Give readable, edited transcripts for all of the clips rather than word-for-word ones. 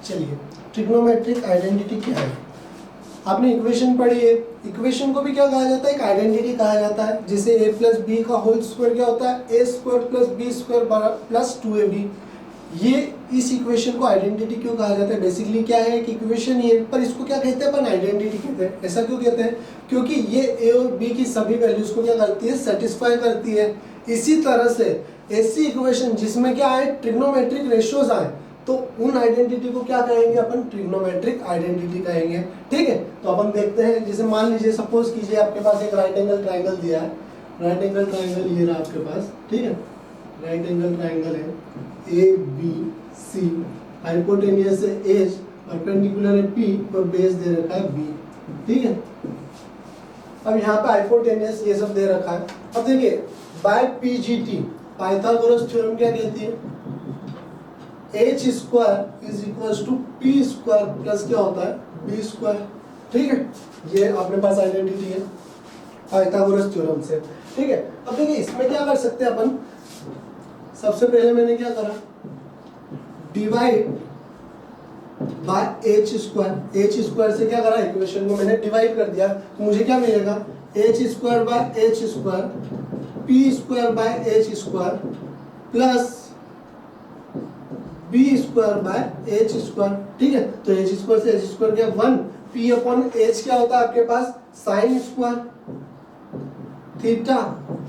चलिए trigonometric identity क्या है? आपने इक्वेशन पढ़ी है, इक्वेशन को भी क्या कहा जाता है? एक आइडेंटिटी कहा जाता है। जैसे a प्लस बी का होल स्क्वायर क्या होता है? a square plus B square plus 2ab। ये इस इक्वेशन को आइडेंटिटी क्यों कहा जाता है? बेसिकली क्या है कि इक्वेशन ये, पर इसको क्या कहते हैं अपन? आइडेंटिटी कहते हैं। ऐसा क्यों कहते हैं? क्योंकि ये a और b की सभी वैल्यूज को क्या करती है? सेटिस्फाई करती है। इसी तरह से ऐसी इक्वेशन जिसमें क्या है? ट्रिग्नोमेट्रिक रेशियोज आए, तो उन आइडेंटिटी को क्या कहेंगे अपन? ट्रिग्नोमेट्रिक आइडेंटिटी कहेंगे। ठीक है, तो अपन देखते हैं। जैसे मान लीजिए, सपोज कीजिए आपके पास एक राइट एंगल ट्राइंगल दिया है। राइट एंगल ट्राइंगल ये रहा आपके पास, ठीक है। राइट एंगल ट्राइंगल है ए बी सी, हाइपोटेनियस है एच, परपेंडिकुलर है पी और बेस दे रखा है बी। ठीक है, अब यहाँ पे हाइपोटेनियस ये सब दे रखा है। अब देखिए, बाय पीजीटी पाइथागोरस थ्योरम क्या कहती है? H square is equal to p square plus क्या होता है? B square. ठीक है, ये अपने पास आइडेंटिटी है पाइथागोरस थ्योरम से। ठीक है, अब देखिए इसमें क्या कर सकते हैं अपन? सबसे पहले मैंने क्या करा? Divide by H square. H square से क्या करा? इक्वेशन को मैंने डिवाइड कर दिया, तो मुझे क्या मिलेगा? H square by H square P square by H square plus B square by H square. ठीक है, तो एच स्क्वायर से एच स्क्वायर क्या? 1 पी अपॉन एच क्या होता है आपके पास? Sine square theta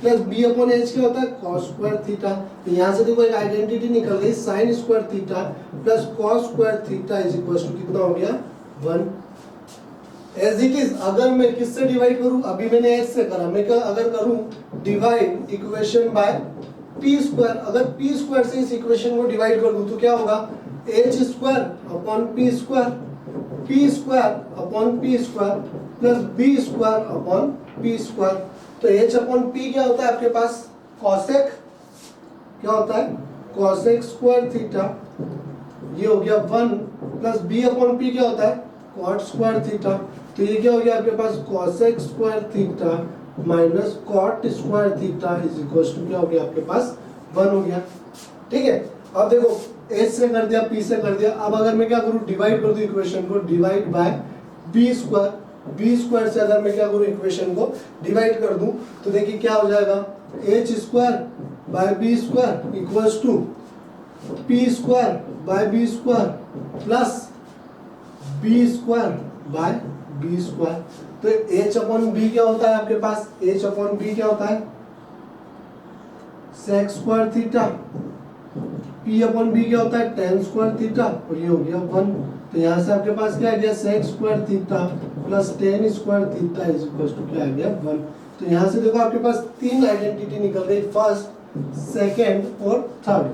plus B upon H क्या होता है? Cos square theta. तो यहाँ से देखो एक आइडेंटिटी निकल गई, sine square theta plus cos square theta is equal to कितना हो गया? 1। एज इट इज अगर मैं किससे डिवाइड करूं? अभी मैंने एच से करा, मैं क्या अगर करूं? Divide equation by P square. अगर पी स्क्वायर से इस इक्वेशन को डिवाइड कर दूं तो क्या होगा? H square upon p square, P square upon p square plus B square upon p square. तो एच अपॉन पी क्या होता है आपके पास? कॉसेक क्या होता है? कॉसेक स्क्वायर थीटा, ये हो गया 1 प्लस बी अपॉन पी क्या होता है? Cot square theta. तो ये क्या हो गया आपके पास? Cosec square theta minus cot square theta is equal to क्या हो गया आपके पास? 1 हो गया। ठीक है, अब देखो एच से कर दिया, पी से कर दिया। अब अगर मैं क्या करूं? डिवाइड कर दूं इक्वेशन को, divide by b square. B square से अगर मैं क्या करूं? इक्वेशन को डिवाइड कर दूं तो देखिए क्या हो जाएगा? H square by b square equals to p square by b square plus B square by b square. तो एच अपॉन बी क्या होता है आपके पास? एच अपॉन बी क्या होता है? Sec square theta. P upon b क्या होता है? टेन स्क्वायर थीटा, और ये हो गया 1। तो यहाँ से आपके पास क्या आ गया? Sec square theta plus tan square theta is equal to क्या आ गया? 1। तो यहाँ से देखो आपके पास 3 आइडेंटिटी निकल गई, फर्स्ट, सेकेंड और थर्ड।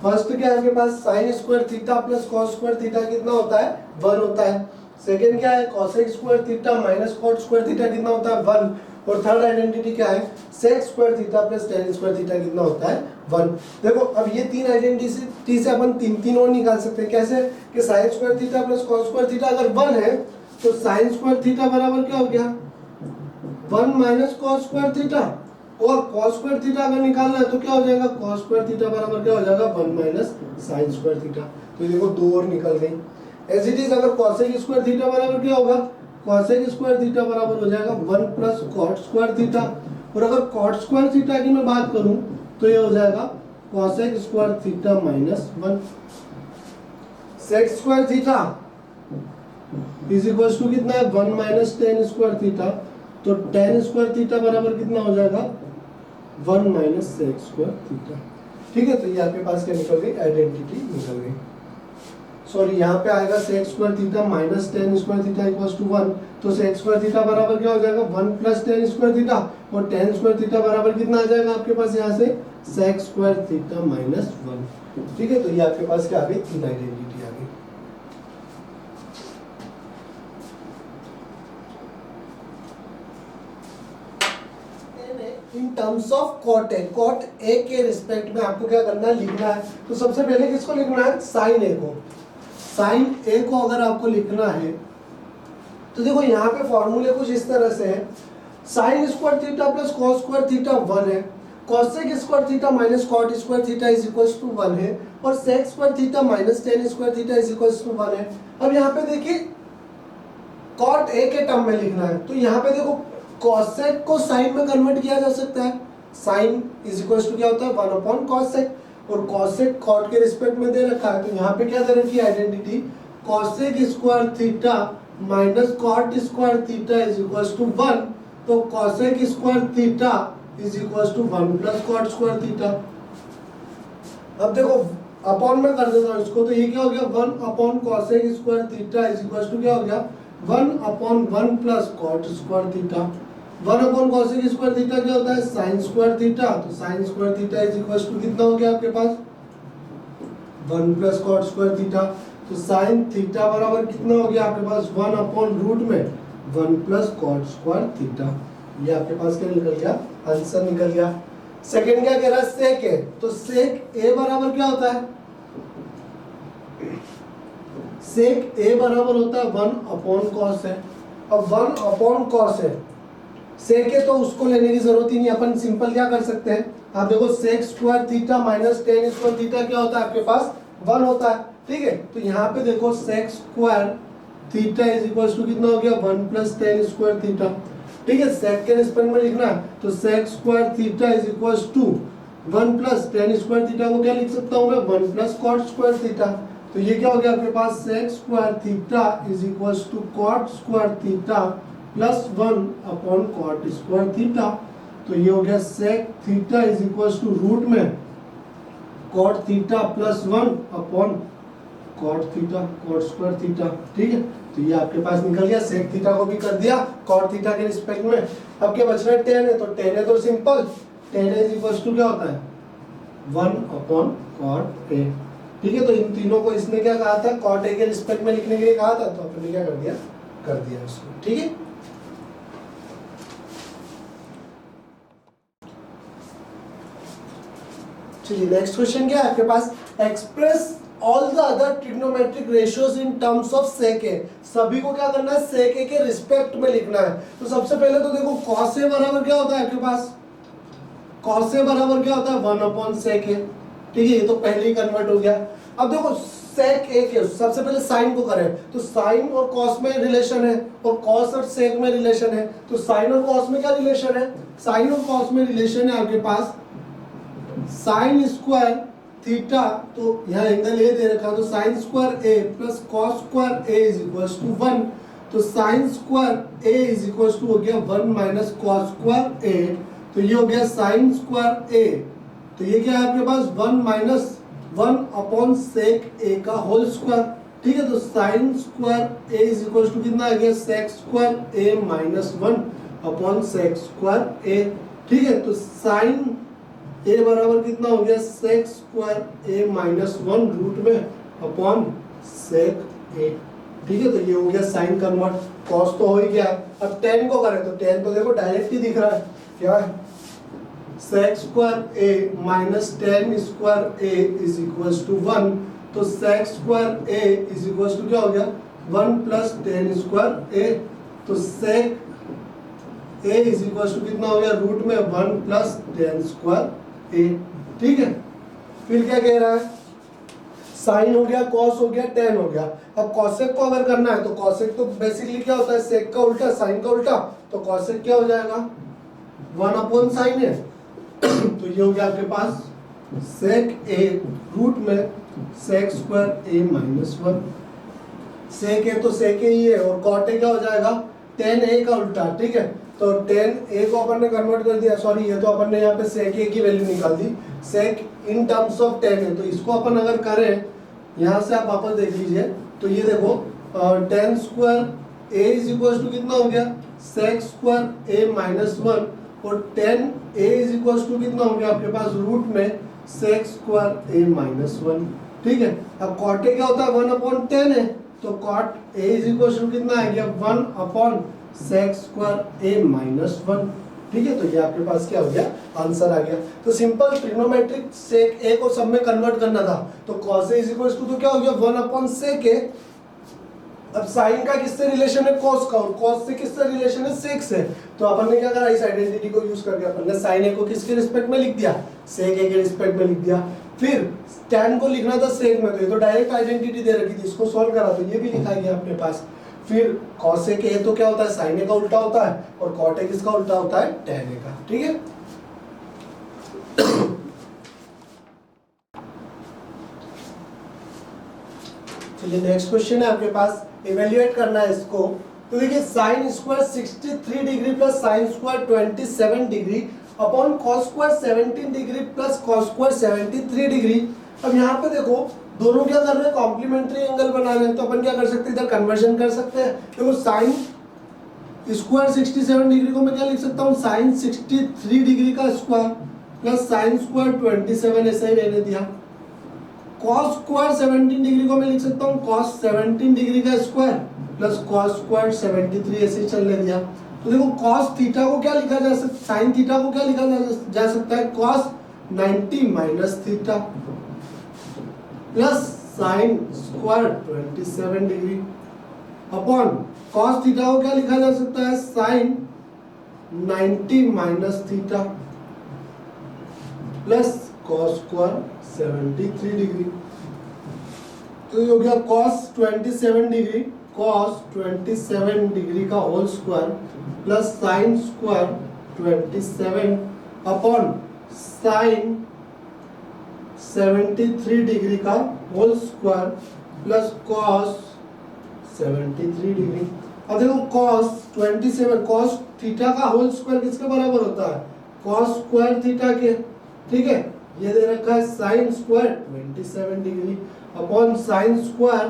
फर्स्ट क्या है आपके पास? Sine square theta plus cos square theta कितना होता है? 1 होता है। सेकेंड क्या है? Cosec square theta minus cot square theta कितना होता है? 1। और थर्ड आइडेंटिटी क्या है? Sec square theta plus tan square theta कितना होता है? 1। देखो अब ये 3 आइडेंटिटी से अपन 3 और निकाल सकते हैं। कैसे? कि sign square theta plus cos square theta अगर 1 है तो साइन स्क्वायर थीटा बराबर क्या हो गया? 1 माइनस कॉस स्क्वायर थीटा, और कॉस स्क्वायर थीटा अगर निकालना है तो क्या हो जाएगा? कॉस स्क्वायर थीटा बराबर क्या हो जाएगा? 1 माइनस साइन स्क्वायर थीटा। तो देखो 2 और निकल गई। एज इट इज अगर कॉसेक स्क्वायर थीटा बराबर क्या होगा? कॉसेक स्क्वायर थीटा बराबर हो जाएगा 1 प्लस कॉट स्क्वायर थीटा, और अगर कॉट स्क्वायर थीटा की मैं बात करूं तो ये हो जाएगा cosec square theta minus 1। Sec square theta is equal to कितना है? 1 माइनस टेन स्क्वायर थीटा। तो टेन स्क्वायर थीटा बराबर कितना हो जाएगा? 1 माइनस सेक स्क्वायर थीटा। ठीक है, तो ये आपके पास क्या निकल गई? आइडेंटिटी निकल गई। सॉरी, यहाँ पे आएगा sec square theta minus tan square theta equals to 1। तो सेक स्क्वायर थीटा बराबर क्या हो जाएगा? 1 प्लस टेन स्क्वायर थीटा, और टेन स्क्वायर थीटा बराबर कितना आ जाएगा आपके पास यहाँ से? Sec square theta minus 1। ठीक है, तो ये आपके पास क्या आ गई? 3 आइडेंटिटी आ गई। In terms of cot a, cot a के रिस्पेक्ट में आपको क्या करना है? लिखना है। तो सबसे पहले किसको लिखना है? साइन ए को। साइन ए को अगर आपको लिखना है तो देखो यहाँ पे फॉर्मूले कुछ इस तरह से है। Sine square theta plus cos square theta 1 है, cosec square theta minus cot square theta is equal to 1 है और sec square theta minus tan square theta is equal to 1 है। अब यहाँ पे देखिए cot a के टर्म में लिखना है, तो यहाँ पे देखो cosec को sin में कन्वर्ट किया जा सकता है। sin इज इक्वल टू क्या होता है 1 अपॉन cosec और cosec cot के रिस्पेक्ट में दे रखा है, तो यहाँ पे क्या दे रखी है identity cosec square theta minus cot square theta is equal to 1, तो cosec square theta is equal to 1 plus cot square theta. अब देखो अपॉन में कर देता हूँ इसको, तो ये क्या हो गया 1 upon cosec square theta is equal to क्या हो गया 1 upon 1 plus cot square theta. 1 upon cosec square theta क्या होता है sin स्क्वायर थीटा, तो sin square theta is equal to कितना हो गया आपके पास 1 प्लस cot स्क्वायर थीटा। तो sin थीटा बराबर कितना हो गया आपके पास 1 अपॉन रूट में 1 प्लस cot स्क्वायर थीटा। ये आपके पास क्या निकल गया, आंसर निकल गया। सेकंड क्या कह रहा है sec a, तो sec a बराबर क्या होता है sec a बराबर होता है 1 अपॉन cos है। अब 1 अपॉन cos है, sec a तो उसको लेने की जरूरत ही नहीं, अपन सिंपल क्या कर सकते हैं, आप देखो sec square theta minus tan square theta क्या होता है आपके पास 1 होता है, ठीक है। तो यहाँ पे देखो sec square theta is equal to कितना हो गया 1 प्लस tan स्क्वायर थीटा, ठीक है। sec के रिस्पेक्ट में लिखना है, तो sec square theta is equal to 1 plus tan square theta को क्या लिख सकता हूँ मैं 1 प्लस cot स्क्वायर थीटा। तो ये क्या हो गया आपके पास sec square theta is equal to cot square theta plus 1 upon cot square theta. तो ये हो गया sec theta is equal to root में cot theta plus 1 upon cot theta cot square theta, ठीक है। तो ये आपके पास निकल गया, sec थीटा को भी कर दिया cot थीटा के रिस्पेक्ट में। अब क्या बच रहा है tan है, तो tan है तो simple tan is equal to क्या होता है 1 अपॉन cot a, ठीक है। तो इन तीनों को इसने क्या कहा था cot a के रिस्पेक्ट में लिखने के लिए कहा था, तो आपने क्या कर दिया उसको, ठीक है। चलिए नेक्स्ट क्वेश्चन क्या है आपके पास, express all the other trigonometric ratios in terms of sec a। सभी को क्या करना है sec a के रिस्पेक्ट में लिखना है। तो सबसे पहले तो देखो cos a बराबर क्या होता है आपके पास, cos a बराबर क्या होता है 1 अपॉन sec a, ठीक है। ये तो पहले ही कन्वर्ट हो गया। अब देखो sec a के सबसे पहले sin को करें, तो sin और cos में रिलेशन है और cos और sec में रिलेशन है, तो sin और cos में क्या रिलेशन है, sin और cos में रिलेशन है आपके पास sin स्क्वायर थीटा, तो यहाँ एंगल ए दे रखा, तो sin square A plus cos square A is equal to 1, तो sin square A is equal to हो गया 1 माइनस cos स्क्वायर ए, तो ये हो गया sin स्क्वायर ए, तो ये क्या है आपके पास 1 माइनस 1 अपॉन sec a का होल स्क्वायर, ठीक है। तो sin square a is equal to कितना आ गया sec square a minus 1 upon sec square a, ठीक है। तो sin a बराबर कितना हो गया sec square a minus 1 root में अपॉन sec a, ठीक है। तो ये हो गया साइन कन्वर्ट, cos तो हो ही गया। अब tan को करें, तो tan तो देखो डायरेक्ट ही दिख रहा है, क्या है sec square a minus tan square a is equal to 1, तो sec square a is equal to क्या हो गया 1 प्लस tan स्क्वायर a, तो sec a is equal to कितना हो गया रूट में 1 प्लस tan स्क्वायर a, ठीक है। फिर क्या कह रहा है साइन हो गया cos हो गया tan हो गया। अब cosec को अगर करना है, तो cosec तो बेसिकली क्या होता है sec का उल्टा sin का उल्टा, तो cosec क्या हो जाएगा 1 अपॉन sin है, तो ये हो गया आपके पास sec a रूट में sec square a minus 1, sec a तो sec a ही है और cot a क्या हो जाएगा tan a का उल्टा, ठीक है। तो tan a को अपन ने कन्वर्ट कर दिया, सॉरी ये तो अपन ने यहाँ पे sec a की वैल्यू निकाल दी, sec in terms of tan है, तो इसको अपन अगर करें यहाँ से आप वापस देख लीजिए, तो ये देखो tan square a is equal to कितना हो गया sec स्क्वायर a माइनस 1 और tan a is equal to कितना हो गया आपके पास रूट में sec स्क्वायर a माइनस 1, ठीक है। अब cot a क्या होता है 1 अपॉन 10 है, तो cot a is equal to कितना आ गया 1 upon sec square a minus 1, ठीक है। तो ये आपके पास क्या हो गया आंसर आ गया। तो सिंपल ट्रिग्नोमेट्रिक sec a को सब में कन्वर्ट करना था, तो cos a is equal to तो क्या हो गया 1 अपॉन sec a, अब साइन का किससे रिलेशन है, कॉस का, और कॉस से किससे रिलेशन है, सेक से। तो अपन ने क्या करा, इस आइडेंटिटी को यूज करके अपन ने साइन ए को किसके रिस्पेक्ट में लिख दिया, सेक ए के रिस्पेक्ट में लिख दिया। फिर टैन को लिखना था सेक में, तो ये तो डायरेक्ट आइडेंटिटी दे रखी थी, इसको सॉल्व करा तो ये भी लिखा गया अपने पास। फिर कॉस ए के ए तो क्या होता है, साइन ए का उल्टा होता है, और कॉट ए किसका उल्टा होता है, टैन ए का। ठीक है, चलिए नेक्स्ट क्वेश्चन है आपके पास, इवेल्युएट करना है इसको। तो देखिए sine square 63 degree plus sine square 27 degree upon cos square 17 degree plus cos square 73 degree. अब यहाँ पे देखो दोनों क्या कर रहे हैं, कॉम्प्लीमेंट्री एंगल बना रहे हैं, तो अपन क्या कर सकते हैं, इधर कन्वर्जन कर सकते हैं। देखो साइन स्क्वायर 67 डिग्री को मैं क्या लिख सकता हूँ, साइन 63 डिग्री का स्क्वायर प्लस साइन स्क्वायर 27, ऐसा ही रहने दिया। कॉस स्क्वायर 17 डिग्री को मैं लिख सकता हूँ कॉस 17 डिग्री का स्क्वायर प्लस कॉस स्क्वायर 73, ऐसे ही चलने दिया। तो देखो कॉस थीटा को क्या लिखा जा सकता, साइन थीटा को क्या लिखा जा सकता है, cos 90 minus theta plus sine square 27 degree upon cos theta को क्या लिखा जा सकता है, sine 90 minus theta plus cos square 73 degree. तो ये हो गया cos 27 डिग्री, cos 27 डिग्री का whole square plus sine square 27 upon sine 73 degree का whole square plus cos 73 degree. अब देखो cos 27, cos थीटा का होल स्क्वायर किसके बराबर होता है, cos स्क्वायर थीटा के। ठीक है, ये दे रखा है sine square 27 degree upon sine square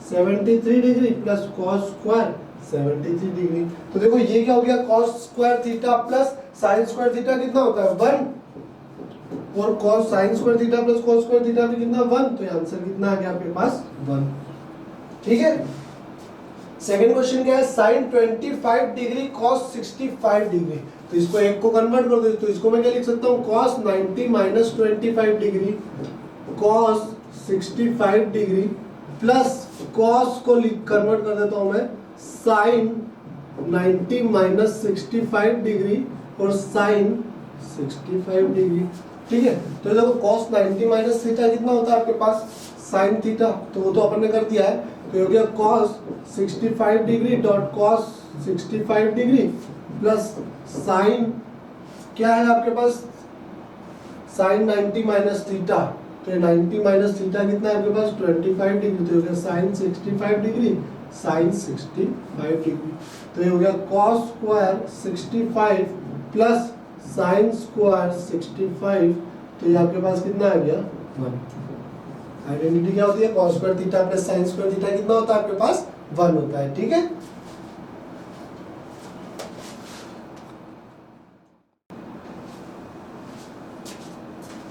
73 degree plus cos square 73 degree. तो देखो ये क्या हो गया, cos square theta plus sine square theta कितना होता है 1, और cos sine square theta plus cos square theta भी कितना 1, तो ये आंसर कितना आ गया आपके पास 1। ठीक है, सेकंड क्वेश्चन क्या है, साइन 25 डिग्री कॉस 65 डिग्री। तो इसको एक को कन्वर्ट कर दो, तो इसको मैं क्या लिख सकता हूँ, cos 90 minus 25 degree cos 65 degree plus cos को कन्वर्ट कर देता हूँ मैं sin 90 माइनस 65 डिग्री और sin 65 डिग्री। ठीक है, तो देखो cos 90 माइनस थीटा कितना होता है आपके पास, sin थीटा, तो वो तो अपन ने कर दिया है। तो हो गया cos 65 degree dot cos 65 degree plus sign क्या है आपके पास, साइन 90 माइनस थीटा, तो 90 माइनस थीटा कितना है आपके पास 25 डिग्री, तो हो गया साइन 65 डिग्री साइन 65 डिग्री। तो ये हो गया cos square 65 plus sine square 65, तो ये आपके पास कितना आ गया 1। आइडेंटिटी क्या होती है, cos square theta plus sine square theta कितना होता है आपके पास 1 होता है। ठीक है,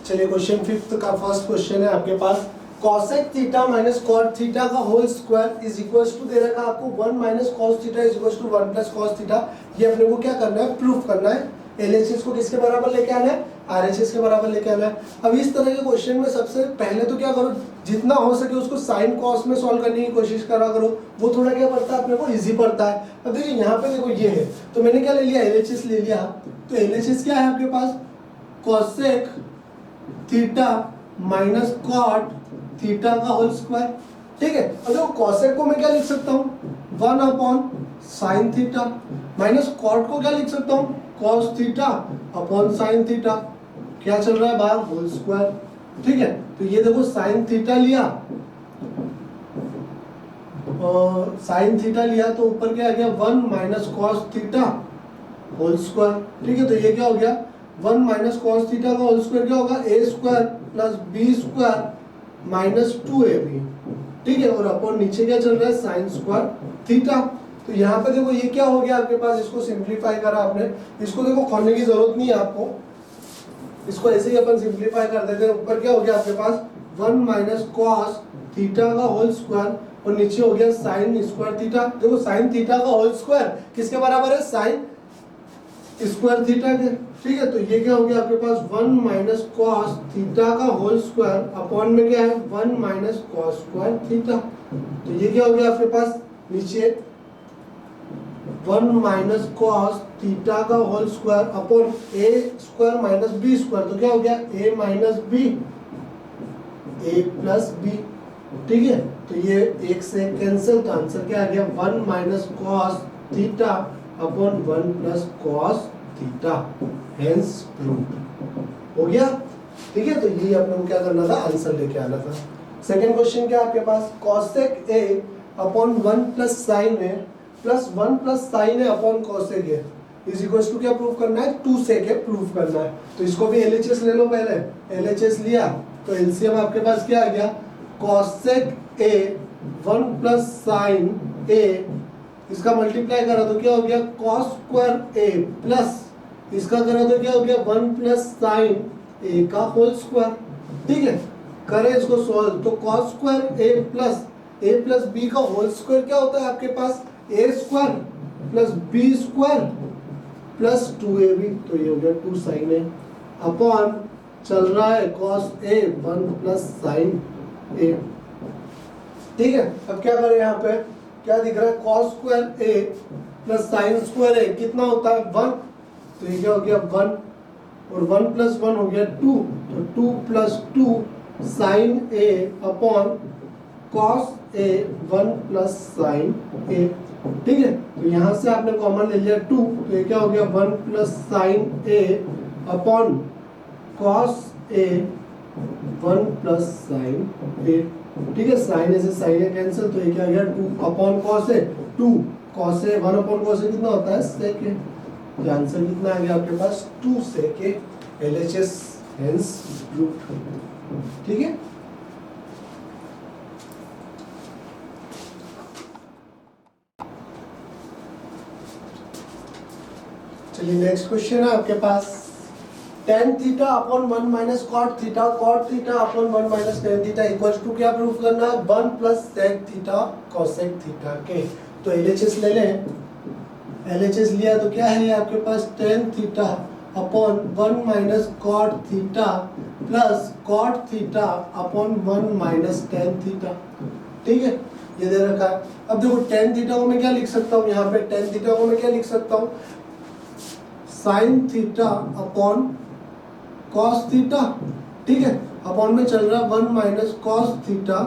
चलिए क्वेश्चन फिफ्थ का फर्स्ट क्वेश्चन है आपके पास, cosec theta minus cot theta का whole square is equals to दे रखा आपको 1 minus cos theta is equals to 1 plus cos theta. ये अपने को क्या करना है, प्रूफ करना है। LHS को किसके बराबर लेके आना है, RHS के बराबर लेके आना है। अब इस तरह के क्वेश्चन में सबसे पहले तो क्या करो, जितना हो सके उसको साइन कॉस में सॉल्व करने की कोशिश करा करो, वो थोड़ा क्या पड़ता है अपने को, इजी पड़ता है। अब देखिए यहाँ पे देखो ये है, तो मैंने क्या ले लिया, LHS ले लिया। तो LHS क्या है आपके पास, cosec theta minus cot theta का होल स्क्वायर। ठीक है, अब देखो cosec को मैं क्या लिख सकता हूँ 1 upon sine theta, minus cot को क्या लिख सकता हूँ cos theta upon sine theta, क्या चल रहा है बाहर होल स्क्वायर। ठीक है, तो ये देखो साइन थीटा लिया और साइन थीटा लिया, तो ऊपर क्या आ गया 1 minus cos theta whole square. ठीक है, तो ये क्या हो गया 1 माइनस कॉस थीटा का होल स्क्वायर क्या होगा, a square plus b square minus 2ab। ठीक है, और अपॉन नीचे क्या चल रहा है साइन स्क्वायर थीटा। तो यहाँ पे देखो ये क्या हो गया आपके पास, इसको सिंप्लीफाई करा आपने, इसको देखो खोलने की जरूरत नहीं है आपको, इसको ऐसे ही अपन सिंप्लीफाई कर देते हैं। ऊपर क्या हो गया आपके पास 1 माइनस कॉस थीटा का होल स्क्वायर और नीचे हो गया साइन स्क्वायर थीटा। देखो साइन थीटा का होल स्क्वायर किसके बराबर है, साइन स्क्वायर थीटा के, ठीक है। तो ये क्या हो गया आपके पास 1 माइनस कॉस थीटा का होल स्क्वायर अपॉन में क्या है 1 माइनस कॉस स्क्वायर थीटा। तो ये क्या हो गया आपके पास नीचे 1 माइनस कॉस थीटा का होल स्क्वायर अपॉन ए स्क्वायर माइनस बी स्क्वायर। तो क्या हो गया ए माइनस बी ए प्लस बी, ठीक है। तो ये एक से कैंसिल, तो आंसर क्या आ गया 1 minus cos theta upon 1 plus cos theta, hence proved. हो गया, ठीक है। तो ये अपने को क्या करना था, आंसर लेके आना था। सेकंड क्वेश्चन क्या आपके पास, cosec A upon 1 plus sine A plus 1 plus sine A upon cosec A is equal to क्या प्रूव करना है, 2 सेक ए प्रूव करना है। तो इसको भी एलएचएस ले लो, पहले एलएचएस लिया तो एलसीएम आपके पास क्या आ गया, कॉसेक ए 1 प्लस साइन ए, इसका मल्टीप्लाई करा तो क्या हो गया कॉस स्क्वायर ए प्लस इसका करा तो क्या हो गया 1 प्लस साइन ए का होल स्क्वायर, ठीक है। करें इसको सॉल्व तो कॉस स्क्वायर ए प्लस बी का होल स्क्वायर क्या होता है आपके पास A square plus B square plus 2ab, तो ये हो गया 2 साइन ए अपॉन चल रहा है cos A 1 plus sine A, ठीक है। अब क्या करें, यहाँ पे क्या दिख रहा है कॉस स्क्वायर ए प्लस साइन स्क्वायर ए कितना होता है 1, तो ये क्या हो गया 1 और 1 प्लस 1 हो गया 2, तो 2 plus 2 sine A upon cos A 1 plus sine A, ठीक है। तो यहाँ से आपने कॉमन ले लिया 2, तो ये क्या हो गया 1 plus sine A upon cos A 1 plus sine A, ठीक है। साइन ए से साइन ए कैंसिल, तो ये क्या हो गया 2 upon cos A 2, cos A 1 upon cos A कितना होता है सेक ए, तो आंसर कितना आ गया आपके पास 2 sec a, LHS hence proved, ठीक है। चलिए नेक्स्ट क्वेश्चन है आपके पास, tan theta upon 1 minus cot theta upon 1 minus tan theta equals to क्या प्रूफ करना है 1 plus sec theta cosec theta के। तो एलएचएस ले लें, एलएचएस लिया तो क्या है आपके पास tan theta upon 1 minus cot theta plus cot theta upon 1 minus tan theta, ठीक है। ये दे रखा है। अब देखो tan थीटा को मैं क्या लिख सकता हूँ, यहाँ पे tan थीटा को मैं क्या लिख सकता हूँ sign theta upon cos theta, ठीक है। अपॉन में चल रहा है 1 minus cos theta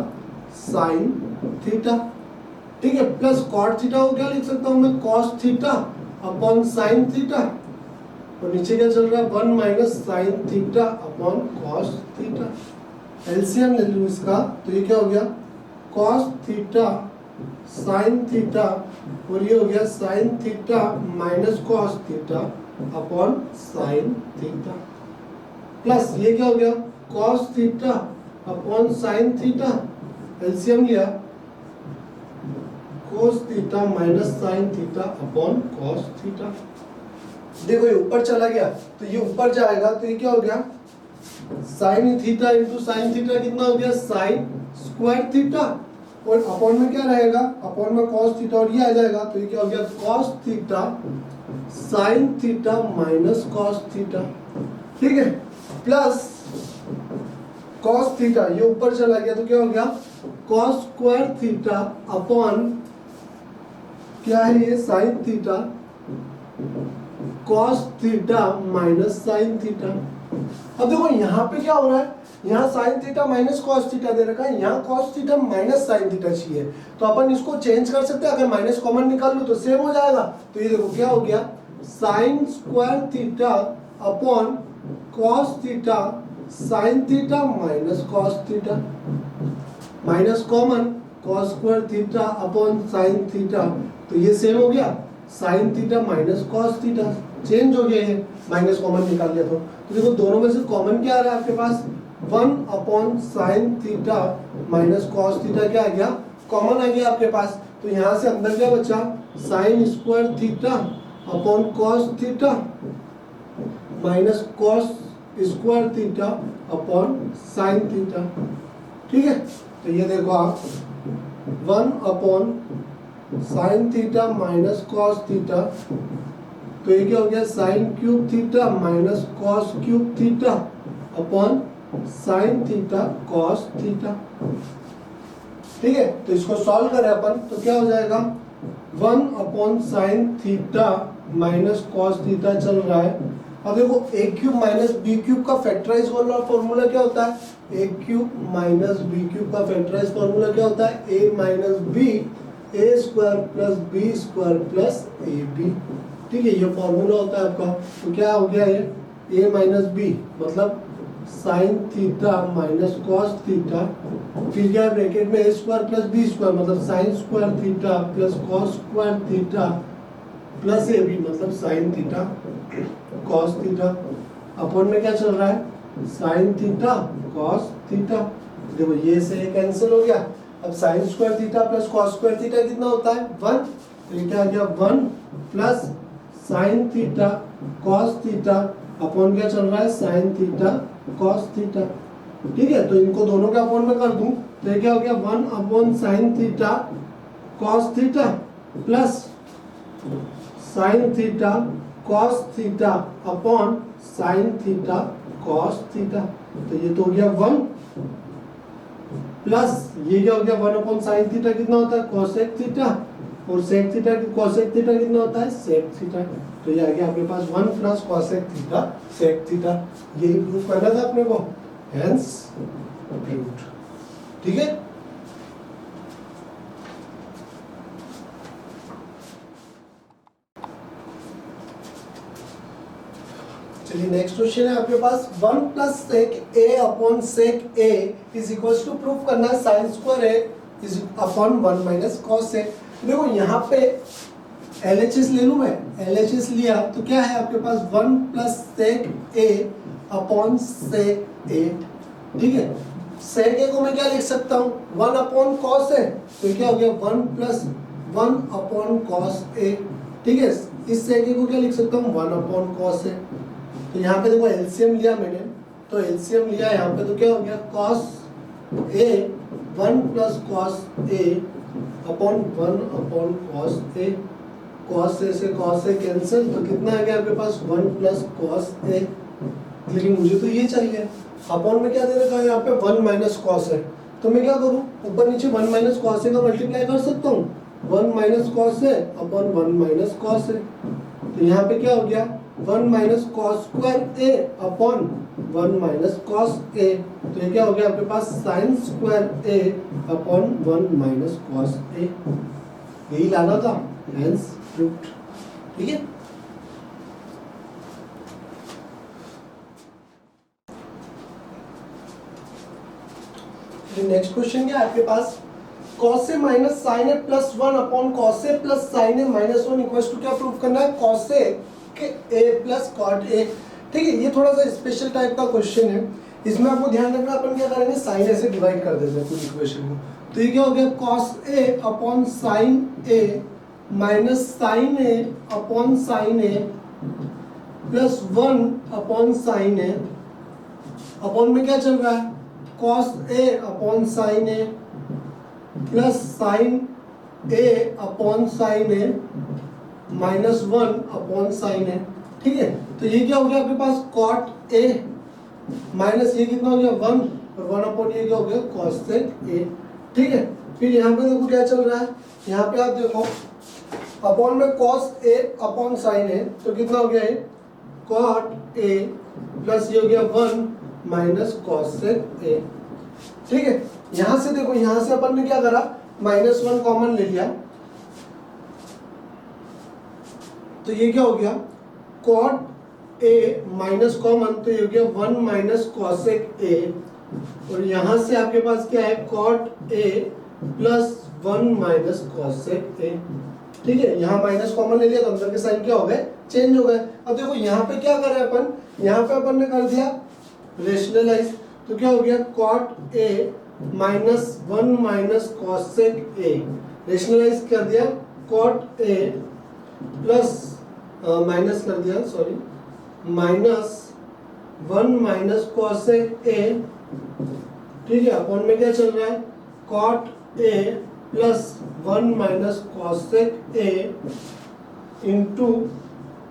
sine theta, ठीक है, प्लस कॉट थीटा को क्या लिख सकता हूँ मैं cos theta upon sine theta, और नीचे क्या चल रहा है 1 minus sine theta upon cos theta. LCM ले लूँ इसका, तो ये क्या हो गया कॉस थीटा साइन थीटा, और ये हो गया sine theta minus cos theta upon sine theta, plus ये क्या हो गया cos theta upon sine theta, LCM लिया cos theta minus sine theta upon cos theta. देखो ये ऊपर चला गया तो ये ऊपर जाएगा, तो ये क्या हो गया sine theta into sine theta कितना हो गया साइन स्क्वायर थीटा, और अपॉन में क्या रहेगा अपॉन में कॉस थीटा, और ये आ जाएगा तो ये क्या हो गया cos theta sine theta minus cos theta, ठीक है, प्लस कॉस थीटा ये ऊपर चला गया तो क्या हो गया कॉस स्क्वायर थीटा अपॉन क्या है ये sine theta cos theta minus sine theta. अब देखो यहाँ पे क्या हो रहा है, यहाँ sine theta minus cos theta दे रखा है, यहाँ cos theta minus sine theta चाहिए, तो अपन इसको चेंज कर सकते हैं, अगर माइनस कॉमन निकाल लो तो सेम हो जाएगा। तो ये देखो क्या हो गया sine square theta upon cos theta sine theta minus cos theta, minus common cos square theta upon sine theta, तो ये सेम हो गया sine theta minus cos theta, change हो गया ये माइनस कॉमन निकाल लिया तो देखो दोनों में से कॉमन क्या आ रहा है आपके पास 1 upon sine theta minus cos theta क्या आ गया कॉमन आ गया आपके पास। तो यहाँ से अंदर क्या बचा sign square theta upon cos theta minus cos square theta upon sine theta, ठीक है। तो ये देखो आप 1 upon sine theta minus cos theta तो ये क्या हो गया sign cube theta minus cos cube theta upon sine theta cos theta. ठीक है, तो इसको सॉल्व करें अपन तो क्या हो जाएगा 1 upon sine theta minus cos theta चल रहा है। अब देखो A cube minus B cube का फैक्टराइज वाला फॉर्मूला क्या होता है, A cube minus B cube का फैक्टराइज फॉर्मूला क्या होता है, A minus B A square plus B square plus A B. ठीक है, ये फॉर्मूला होता है आपका। तो क्या हो गया ये ए माइनस बी मतलब sine theta minus cos theta, फिर क्या ब्रैकेट में A square plus B square मतलब sine square theta plus cos square theta plus A B मतलब sine theta cos theta. Upon में क्या चल रहा है साइन थीटा कॉस थीटा। देखो ये से ये कैंसिल हो गया। अब sign square theta plus cos square theta कितना होता है 1, तो ये क्या आ गया 1 plus sign theta cos theta upon क्या चल रहा है साइन थीटा कॉस थीटा। ठीक है, तो इनको दोनों के अपॉन में कर दूं तो ये क्या हो गया 1 upon sine theta cos theta plus sign theta cos theta upon sine theta cos theta. तो ये तो हो गया 1 प्लस ये क्या हो गया 1 अपॉन साइन थीटा कितना होता है कोसेक थीटा और सेक थीटा कोसेक थीटा कितना होता है सेक थीटा। तो ये आ गया आपके पास 1 plus cosec theta sec theta. यही प्रूफ करना था अपने को, हेंस प्रूव्ड। ठीक है, चलिए नेक्स्ट क्वेश्चन है आपके पास 1 plus sec A upon sec A is equal to proof करना है sine square A is upon 1 minus cos A. देखो यहाँ पे LHS ले लूं मैं, LHS लिया तो क्या है आपके पास 1 plus sec A upon sec A. ठीक है, सेक ए को मैं क्या लिख सकता हूँ 1 अपॉन कॉस ए, तो क्या हो गया 1 प्लस 1 अपॉन कॉस ए। ठीक है, इस सेक ए को क्या लिख सकता हूँ 1 अपॉन कॉस ए। तो यहाँ पे देखो एलसीएम लिया मैंने, तो एलसीएम लिया यहाँ पे तो क्या हो गया cos A 1 plus cos A upon 1 upon cos A. Cos ए से कॉस ए कैंसिल, तो कितना आ गया आपके पास 1 प्लस कॉस ए। लेकिन मुझे तो ये चाहिए, अपॉन में क्या दे रखा है यहाँ पे 1 माइनस कॉस ए। तो मैं क्या करूँ ऊपर नीचे 1 माइनस कॉस ए का मल्टीप्लाई कर सकता हूँ 1 माइनस कॉस ए अपॉन 1 माइनस कॉस ए। तो यहाँ पे क्या हो गया 1 minus cos square a upon 1 minus cos ए। तो ये क्या हो गया आपके पास sine square a upon 1 minus cos ए। यही लाना था, हेंस प्रूव्ड। ठीक है, नेक्स्ट क्वेश्चन क्या है आपके पास cos a minus sine A plus 1 upon cos a plus sine A minus 1 equals to क्या प्रूव करना है cos a के a प्लस cot a। ठीक है, ये थोड़ा सा स्पेशल टाइप का क्वेश्चन है, इसमें आपको ध्यान रखना अपन क्या करेंगे साइन ए से डिवाइड कर देते हैं पूरी इक्वेशन को। तो ये क्या हो गया cos a upon sine a minus sine A upon sine A plus 1 upon sine A. Upon में क्या चल रहा है cos a upon sine A plus sine A upon sine A minus 1 upon sine A. ठीक है, तो ये क्या हो गया आपके पास cot a माइनस ये कितना हो गया 1 और 1 अपॉन ये क्या हो गया cos sec a। ठीक है, फिर यहाँ पे देखो क्या चल रहा है, यहाँ पे आप देखो अपॉन में cos a upon sine a, तो कितना हो गया ये cot a प्लस ये हो गया 1 माइनस cos sec a। ठीक है, यहां से देखो यहां से अपन ने क्या करा माइनस 1 कॉमन ले लिया, तो ये क्या हो गया cot a माइनस कॉमन, तो ये हो गया 1 माइनस cosec a। और यहां से आपके पास क्या है cot a plus 1 minus cosec a। ठीक है, यहाँ माइनस कॉमन ले लिया तो अंदर के साइन क्या हो गए चेंज हो गए। अब देखो यहाँ पे क्या कर रहे हैं अपन, यहाँ पे अपन ने कर दिया रेशनलाइज, तो क्या हो गया cot a minus 1 minus cosec a। Rationalise कर दिया cot a प्लस माइनस कर दिया sorry minus 1 minus cosec a। ठीक है, अपॉन में क्या चल रहा है cot a plus 1 minus cosec a into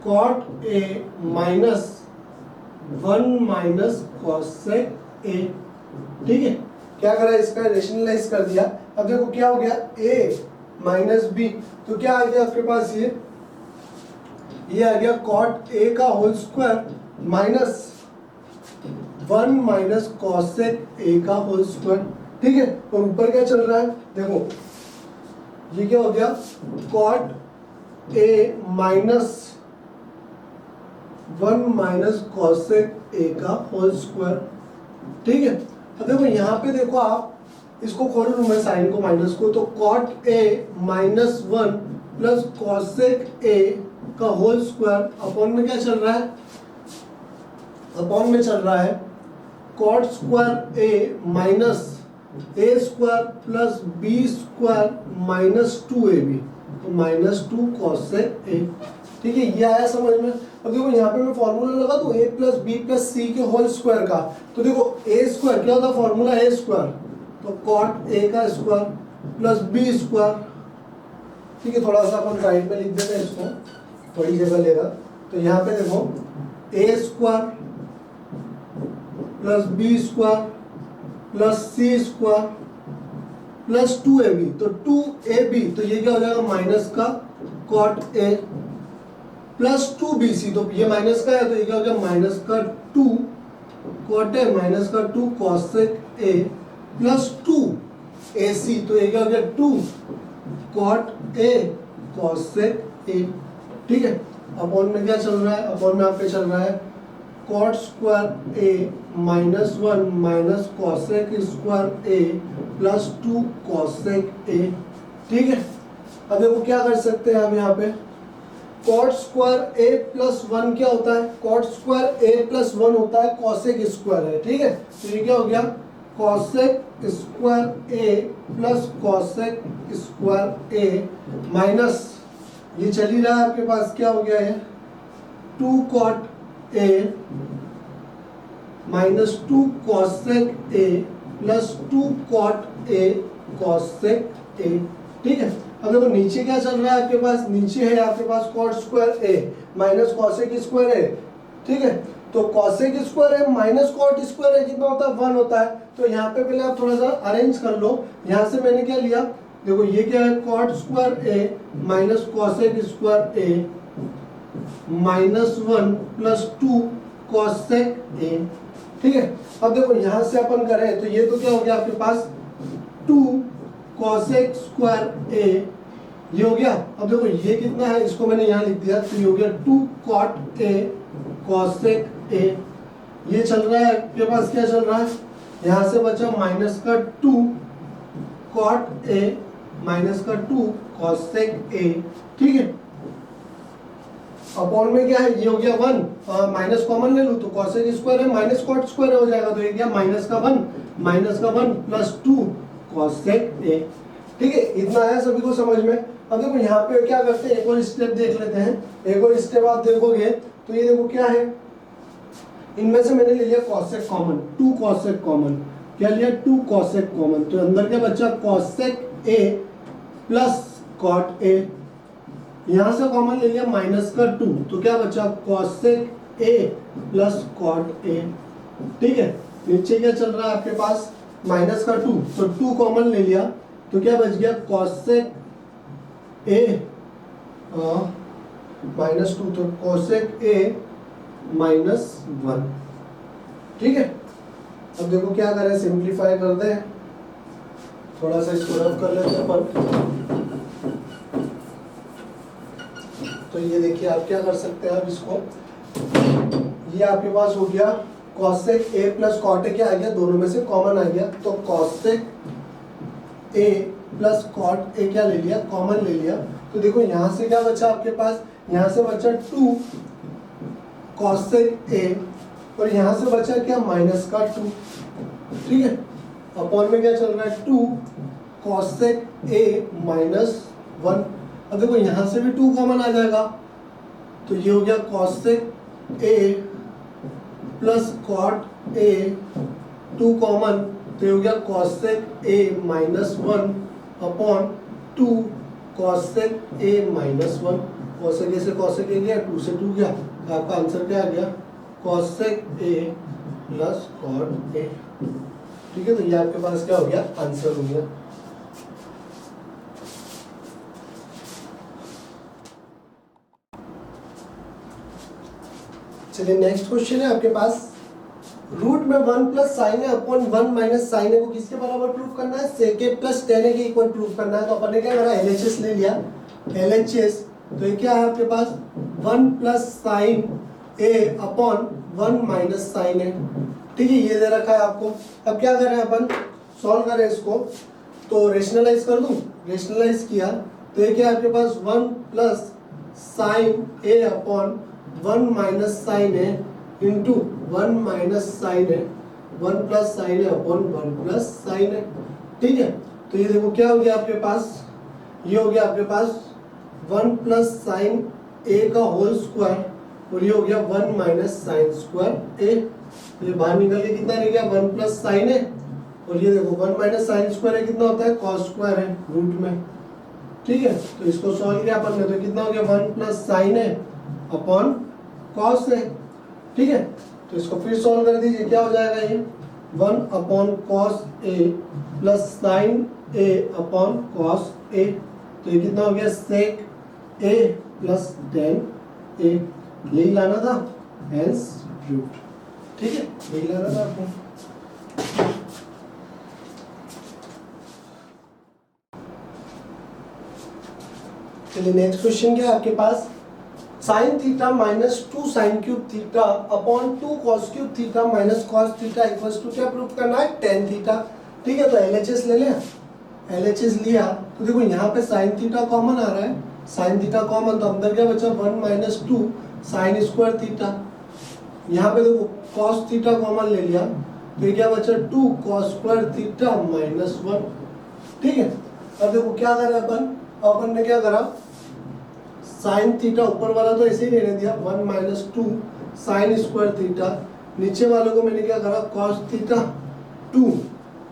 cot a minus 1 minus cosec ए। ठीक है, क्या करा, इसका रेशनलाइज कर दिया। अब देखो क्या हो गया, a माइनस बी, तो क्या आ गया आपके पास, ये आ गया कॉट ए का whole square minus 1 minus cosec a का होल स्क्वायर। ठीक है, और ऊपर क्या चल रहा है, देखो ये क्या हो गया, cot a minus 1 minus cosec a का होल स्क्वायर। ठीक है, अब देखो यहाँ पे देखो, आप इसको खोल लूँ मैं साइन को माइनस को, तो cot a minus 1 plus cosec a का होल स्क्वायर अपॉन में क्या चल रहा है, अपॉन में चल रहा है cot square A minus A square plus B square minus 2ab, तो माइनस 2 कॉसेक ए। ठीक है, ये आया समझ में। अब देखो यहाँ पे मैं फॉर्मूला लगा दूं a प्लस बी प्लस सी के होल स्क्वायर का, तो देखो a स्क्वायर क्या होता है, फॉर्मूला a स्क्वायर, तो कॉट a का स्क्वायर प्लस b स्क्वायर। ठीक है, थोड़ा सा अपन साइड में लिख देते हैं इसको, थोड़ी जगह लेगा। तो यहाँ पे देखो a square plus b square plus c square plus 2ab, तो 2ab, तो ये क्या हो जाएगा, माइनस का कॉट a प्लस 2bc, तो ये माइनस का है तो ये क्या हो गया, माइनस का 2 कॉट ए माइनस का 2 कॉसेक ए प्लस 2ac, तो ये क्या हो गया, 2 कॉट ए कॉसेक ए। ठीक है, अपॉन में क्या चल रहा है, अपॉन में आपके चल रहा है कॉट स्क्वायर ए माइनस 1 माइनस कॉसेक स्क्वायर ए प्लस 2 कॉसेक ए। ठीक है, अब देखो क्या कर सकते हैं हम यहाँ पे, कॉट स्क्वायर ए प्लस 1 क्या होता है, कॉट स्क्वायर ए प्लस 1 होता है कॉसेक स्क्वायर है। ठीक है, तो ये क्या हो गया, कॉसेक स्क्वायर ए प्लस कॉसेक स्क्वायर ए माइनस, ये चल ही रहा है आपके पास, क्या हो गया है, 2 cot a minus 2 cosec a plus 2 cot a cosec ए। ठीक है, अब देखो नीचे क्या चल रहा है आपके पास, नीचे है आपके पास कॉट स्क्वायर ए माइनस कॉसेक स्क्वायर ए। ठीक है, तो कॉसेक स्क्वायर ए माइनस कॉट स्क्वायर ए कितना होता है, 1 होता है। तो यहाँ पे पहले आप थोड़ा सा अरेंज कर लो, यहाँ से मैंने क्या लिया, देखो ये क्या है, कॉट स्क्वायर ए माइनस कॉसेक स्क्वायर ए माइनस 1 प्लस 2 कॉसेक ए। ठीक है, अब देखो यहाँ से अपन करें तो ये तो क्या हो गया आपके पास, 2 कॉसेक स्क्वायर ए, ये हो गया। अब देखो ये कितना है, इसको मैंने यहाँ लिख दिया, तो ये हो गया 2 कॉट ए कॉसेक ए। ये चल रहा है आपके पास, क्या चल रहा है, यहाँ से बचा माइनस का 2 कॉट ए माइनस का 2 कॉसेक ए। ठीक है, अपॉन में क्या है, ये हो गया 1, माइनस कॉमन ले लूँ तो कॉसेक स्क्वायर है माइनस कॉट स्क्वायर हो जाएगा, तो ये क्या माइनस का 1 प्लस 2 कॉसेक ए। ठीक है, इतना आया सभी को समझ में। अब देखो यहाँ पे क्या करते हैं, एक और स्टेप देख लेते हैं। एक और स्टेप आप देखोगे तो ये देखो क्या है, इनमें से मैंने ले लिया कॉसेक कॉमन, 2 कॉसेक कॉमन, क्या लिया, 2 कॉसेक कॉमन, तो अंदर क्या बचा, cosec a plus cot a. यहाँ से कॉमन ले लिया माइनस का 2, तो क्या बचा, cosec a plus cot a. ठीक है, नीचे क्या चल रहा है आपके पास, माइनस का 2, तो 2 कॉमन ले लिया, तो क्या बच गया, कॉसेक ए माइनस 2, तो कॉसेक ए माइनस 1। ठीक है, अब देखो क्या करें, सिंप्लीफाई कर दें, थोड़ा सा इसको रफ कर लेते हैं पर। तो ये देखिए आप क्या कर सकते हैं, अब इसको, ये आपके पास हो गया cosec a plus cot a, क्या आ गया, दोनों में से कॉमन आ गया, तो cosec a plus cot a क्या ले लिया, कॉमन ले लिया। तो देखो यहाँ से क्या बचा आपके पास, यहाँ से बचा 2 कॉसेक ए और यहाँ से बचा क्या, माइनस का 2। ठीक है, अपॉन में क्या चल रहा है, 2 कॉसेक ए माइनस 1। अब देखो यहाँ से भी 2 कॉमन आ जाएगा, तो ये हो गया cosec a plus cot a, 2 common, तो ये हो गया cosec a minus 1 upon 2 cosec a minus 1। Cosec a से कॉसेक ए गया, 2 से 2 गया, तो आपका आंसर क्या आ गया, cosec a plus cot a. ठीक है, तो ये आपके पास क्या हो गया, आंसर हो गया। चलिए नेक्स्ट क्वेश्चन है आपके पास, रूट में 1 plus sine A upon 1 minus sine ए को किसके बराबर प्रूफ करना है, सेक ए प्लस टेन ए के इक्वल प्रूफ करना है। तो अपन ने क्या करा, एलएचएस ले लिया, एलएचएस तो ये क्या है आपके पास 1 plus sine A upon 1 minus sine A. ठीक है, ये दे रखा है आपको। अब क्या करें अपन, सॉल्व करें इसको, तो रेशनलाइज कर दूं, रेशनलाइज किया तो ये क्या है आपके पास 1 plus sine A upon 1 minus sine a into 1 minus sign है, 1 प्लस साइन है अपॉन 1 प्लस साइन है। ठीक है, तो ये देखो क्या हो गया आपके पास, ये हो गया आपके पास 1 प्लस साइन ए का होल स्क्वायर और ये हो गया 1 माइनस साइन स्क्वायर ए। ये बाहर निकल के कितना रह गया, 1 प्लस साइन है और ये देखो 1 माइनस साइन स्क्वायर है कितना होता है, कॉस स्क्वायर है रूट में। ठीक है, तो इसको सॉल्व किया अपन ने, तो कितना हो गया 1 प्लस साइन है अपॉन कॉस है। ठीक है, तो इसको फिर सॉल्व कर दीजिए, क्या हो जाएगा ये 1 upon cos A plus sine A upon cos A. तो ये कितना हो गया सेक ए प्लस टेन ए। यही लाना था, हेंस रूट। ठीक है, यही लाना था आपको। चलिए नेक्स्ट क्वेश्चन क्या है आपके पास, sine theta minus 2 sine cube theta upon 2 cos cube theta minus cos theta equals to क्या प्रूफ करना है, टेन थीटा। ठीक है, तो एलएचएस ले लें, एलएचएस लिया तो देखो यहाँ पे साइन थीटा कॉमन आ रहा है, साइन थीटा कॉमन, तो अंदर क्या बचा 1 माइनस 2 साइन स्क्वायर थीटा। यहाँ पे देखो कॉस थीटा कॉमन ले लिया तो ये क्या बचा 2 कॉस स्क्वायर थीटा माइनस 1। ठीक है, अब देखो क्या करें अपन ने क्या करा, साइन थीटा ऊपर वाला तो ऐसे ही रहने दिया 1 माइनस 2 साइन स्क्वायर थीटा, नीचे वालों को मैंने क्या करा cos theta 2,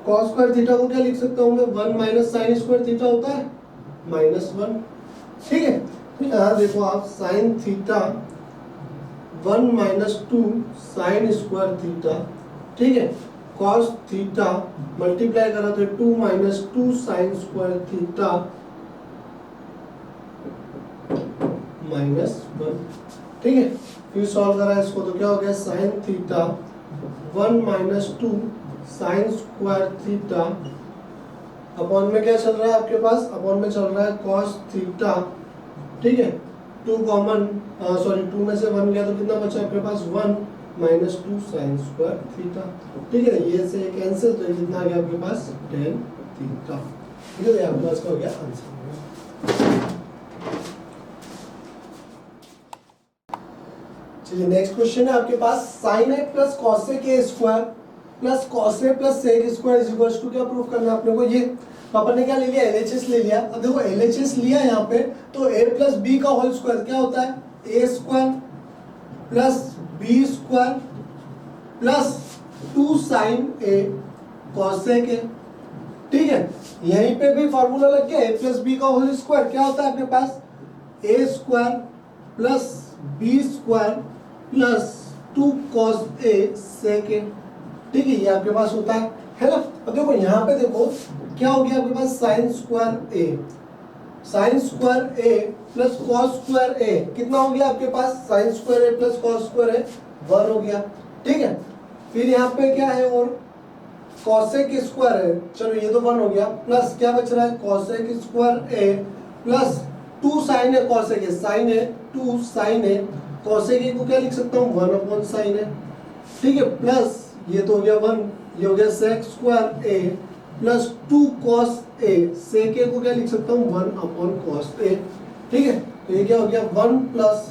cos square theta को क्या लिख सकता हूँ मैं 1 माइनस साइन स्क्वायर थीटा होता है माइनस 1। ठीक है, तो यहाँ देखो आप sine theta 1 minus 2 sign square theta, ठीक है, कॉस थीटा मल्टीप्लाई करा तो 2 minus 2 sign square theta minus 1। ठीक है, फिर सॉल्व करा इसको तो क्या हो गया sine theta 1 minus 2 sign square theta upon में क्या चल रहा है आपके पास, अपॉन में चल रहा है कॉस थीटा। ठीक है, 2 कॉमन, सॉरी 2 में से 1 गया तो कितना बचा आपके पास 1 माइनस 2 साइन स्क्वायर थीटा। ठीक है, ये से कैंसिल, तो ये कितना आ गया आपके पास टेन थीटा। ठीक है, आपके पास का हो गया आंसर। चलिए नेक्स्ट क्वेश्चन है आपके पास, sine A plus cosec A square plus cos A plus sec square is equal to क्या प्रूफ करना है अपने को, ये अपन ने क्या ले लिया एलएचएस ले लिया। अब देखो एलएचएस लिया यहाँ पे तो a प्लस बी का होल स्क्वायर क्या होता है, A square plus B square plus 2 sine A cosec ए। ठीक है, यहीं पे भी फॉर्मूला लग गया, a प्लस बी का होल स्क्वायर क्या होता है आपके पास A square plus B square plus 2 cos A sec A. ठीक है, ये आपके पास होता है ना। अब देखो यहाँ पे देखो क्या हो गया आपके पास साइन स्क्वायर ए, साइन स्क्वायर ए प्लस कॉस स्क्वायर ए कितना हो गया आपके पास, साइन स्क्वायर ए प्लस कॉस स्क्वायर ए 1 हो गया। ठीक है, फिर यहाँ पे क्या है और कॉसेक स्क्वायर है, चलो ये तो 1 हो गया, प्लस क्या बच रहा है कॉसेक स्क्वायर ए प्लस 2 साइन है कॉसेक ए, साइन है 2 साइन है कॉसेक ए को क्या लिख सकता हूँ 1 अपॉन साइन है। ठीक है, प्लस ये तो हो गया 1, ये हो गया sec square A plus 2 cos A, sec ए को क्या लिख सकता हूँ 1 अपॉन कॉस ए। ठीक है, तो ये क्या हो गया 1 प्लस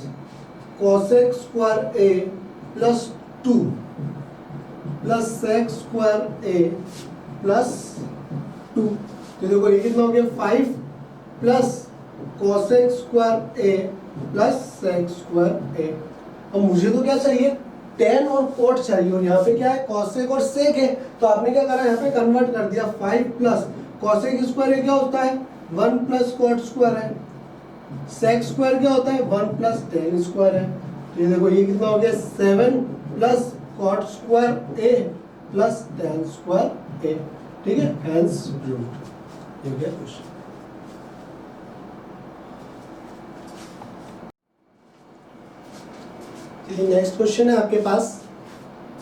कॉसेक स्क्वायर ए प्लस 2 प्लस सेक स्क्वायर ए प्लस 2। तो देखो ये कितना हो गया 5 प्लस कॉसेक स्क्वायर ए प्लस सेक स्क्वायर ए। अब मुझे तो क्या चाहिए टेन और कोट चाहिए, और यहाँ पे क्या है कॉसेक और सेक है, तो आपने क्या करा यहाँ पे कन्वर्ट कर दिया 5 प्लस कॉसेक स्क्वायर क्या होता है 1 प्लस कोट स्क्वायर है। सेक स्क्वायर क्या होता है 1 प्लस टेन स्क्वायर है। तो ये देखो ये कितना हो गया 7 प्लस कॉट स्क्वायर ए प्लस टेन स्क्वायर ए। ठीक है, हेंस प्रूव्ड। ये हो गया क्वेश्चन। नेक्स्ट क्वेश्चन है आपके पास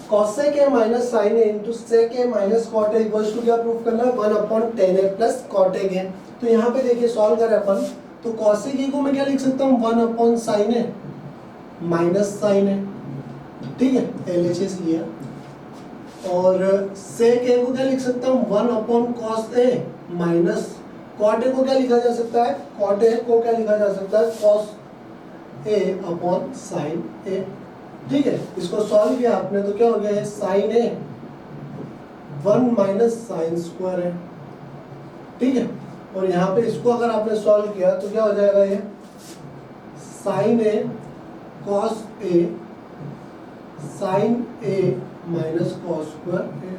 cosec a minus sine a into sec a minus cot a equals to क्या प्रूव करना है 1 upon tan a plus cot a के। तो यहाँ पे देखिए सॉल्व करें अपन, तो cosec a को मैं क्या लिख सकता हूँ 1 upon sine A minus sine A. ठीक है, LHS लिया। और sec a को क्या लिख सकता हूँ 1 upon cos a minus cot a को क्या लिखा जा सकता है, कॉट ए को क्या लिखा जा सकता है cos a upon sine A. ठीक है, इसको सॉल्व किया आपने तो क्या हो गया है साइन ए 1 माइनस साइन स्क्वायर है। ठीक है, और यहाँ पे इसको अगर आपने सॉल्व किया तो क्या हो जाएगा ये sine a cos a sine A minus cos square a.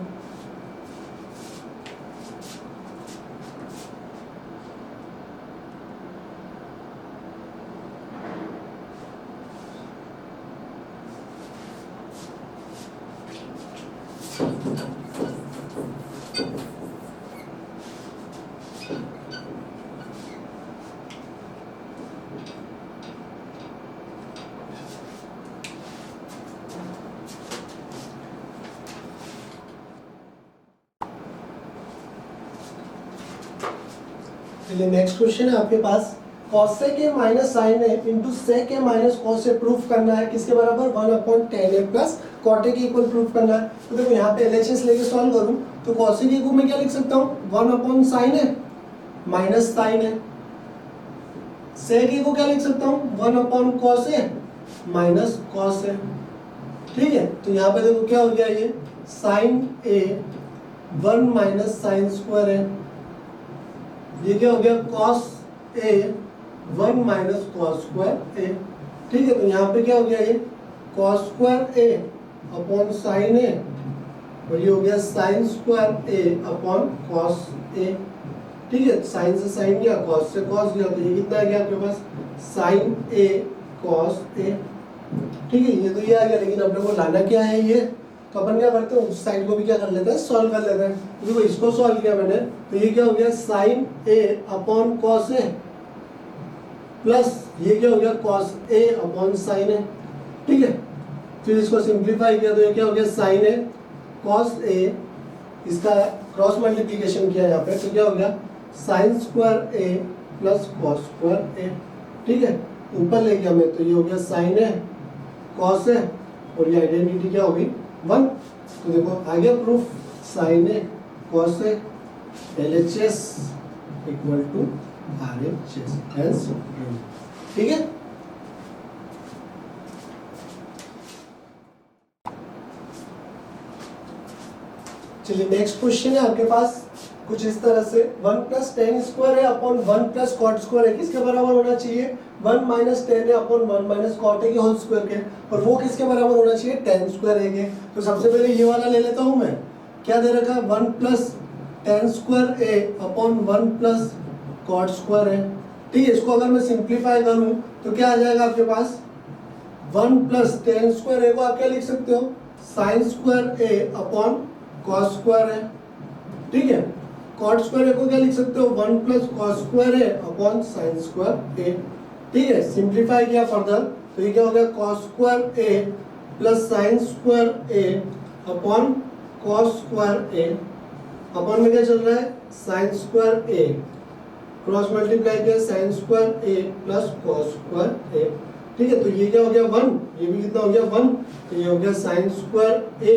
चलिए नेक्स्ट क्वेश्चन है आपके पास cosec a minus sine a into sec a minus cos a proof करना है किसके बराबर 1 upon tan a plus cot a के इक्वल प्रूफ करना है। तो देखो यहाँ पे LHS लेके सॉल्व करूँ तो cosec a को मैं क्या लिख सकता हूँ 1 upon sine A minus sine a. sec a को क्या लिख सकता हूँ 1 upon cos a minus cos a। ठीक है, तो यहाँ पे देखो क्या हो गया ये साइन ए 1 माइनस साइन स्क्वायर है। ये क्या हो गया cos a 1 minus cos square a। ठीक है, तो यहाँ पे क्या हो गया ये cos square a upon sine a और ये हो गया sine square a upon cos a। ठीक है, साइन से साइन गया cos से cos गया, तो ये कितना आ गया आपके पास साइन a cos a। ठीक है, ये तो ये आ गया, लेकिन अपने को लाना क्या है ये, तो अपन क्या करते हैं उस साइड को भी क्या कर लेते हैं सॉल्व कर लेते हैं। देखो इसको सॉल्व किया मैंने तो ये क्या हो गया sine a upon cos a plus ये क्या हो गया cos a upon sine a। ठीक है, फिर इसको सिंप्लीफाई किया तो ये क्या हो गया साइन a cos a, इसका क्रॉस मल्टीप्लिकेशन किया यहाँ पे तो क्या हो गया sine square a plus cos square a। ठीक है, ऊपर ले गया मैं तो ये हो गया साइन a cos a और ये आइडेंटिटी क्या होगी 1। तो देखो आ गया proof sine a cos a LHS equal to RHS hence proof. ठीक है, चलिए नेक्स्ट क्वेश्चन है आपके पास कुछ इस तरह से 1 प्लस टेन स्क्वायर है अपॉन 1 प्लस कॉट स्क्वायर है किसके बराबर होना चाहिए 1 माइनस टेन है अपॉन 1 माइनस कॉट ए के होल स्क्वायर के, और वो किसके बराबर होना चाहिए टेन स्क्वायर ए के। तो सबसे पहले ये वाला ले लेता हूँ मैं, क्या दे रखा है 1 plus tan square a upon 1 plus cot square है। ठीक है, इसको अगर मैं सिंप्लीफाई करूँ तो क्या आ जाएगा आपके पास 1 प्लस टेन स्क्वायर ए को आप क्या लिख सकते हो sign square a upon cos square है। ठीक है, कॉट स्क्वायर ए को क्या लिख सकते हो 1 plus cos square a upon sign square ए। ठीक है, सिंप्लीफाई किया फर्दर तो ये क्या हो गया cos square A plus sine square a upon cos square a. Upon में क्या चल रहा है साइन स्क्वायर ए, क्रॉस मल्टीप्लाई किया साइन स्क्वायर ए प्लस कॉस स्क्वायर ए। ठीक है, तो ये क्या हो गया 1, ये भी कितना हो गया 1, तो ये हो गया sine square a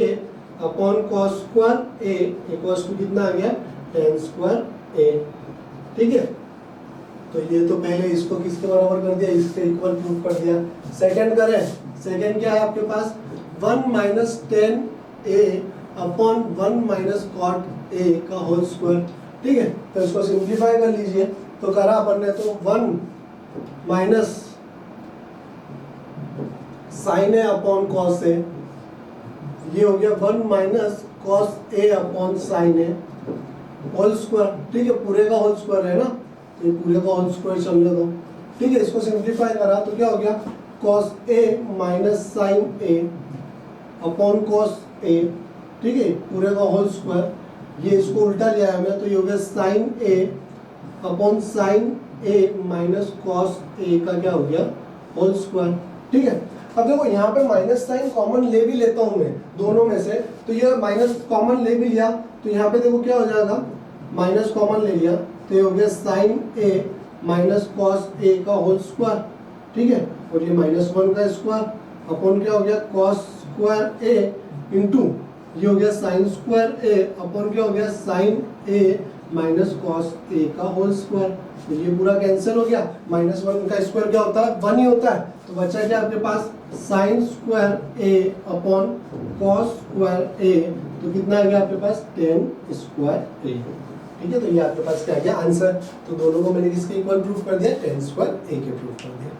upon cos square a equals to कितना आ गया टेन स्क्वायर ए। ठीक है, तो ये तो पहले इसको किसके बराबर कर दिया इसके इक्वल प्रूफ कर दिया। सेकंड करें, सेकंड क्या है आपके पास 1 minus tan a upon 1 minus cot a का होल स्क्वायर। ठीक है, तो इसको सिंप्लीफाई कर लीजिए तो करा अपन ने तो 1 minus sine A upon cos A, ये हो गया 1 माइनस कॉस ए अपॉन साइन ए होल स्क्वायर। ठीक है, पूरे का होल स्क्वायर है ना, तो ये पूरे का होल स्क्वायर चलने दो ठीक है, इसको सिंप्लीफाई करा तो क्या हो गया cos a minus sine a upon cos a, ठीक है, पूरे का होल स्क्वायर, ये इसको उल्टा लिया है हमने तो ये हो गया sine a upon sine a minus cos a का क्या हो गया होल स्क्वायर। ठीक है, अब देखो यहाँ पे माइनस साइन कॉमन ले भी लेता हूँ मैं दोनों में से, तो ये माइनस कॉमन ले भी लिया तो यहाँ पे देखो क्या हो जाएगा, माइनस कॉमन ले लिया तो ये हो गया sine a minus cos a का होल स्क्वायर। ठीक है, और ये -1 का स्क्वायर अपॉन क्या हो गया कॉस स्क्वायर a इंटू ये हो गया साइन स्क्वायर a अपॉन क्या हो गया sine a minus cos a का होल स्क्वायर। तो ये पूरा कैंसिल हो गया, -1 का स्क्वायर क्या होता है 1 ही होता है, तो बचा क्या आपके पास sine square a upon cos square a, तो कितना आ गया आपके पास टेन स्क्वायर a। ठीक है, तो ये आपके पास क्या आ गया आंसर। तो दोनों को मैंने किसके इक्वल प्रूफ कर दिया, टेन स्क्वायर a के प्रूफ कर दिया।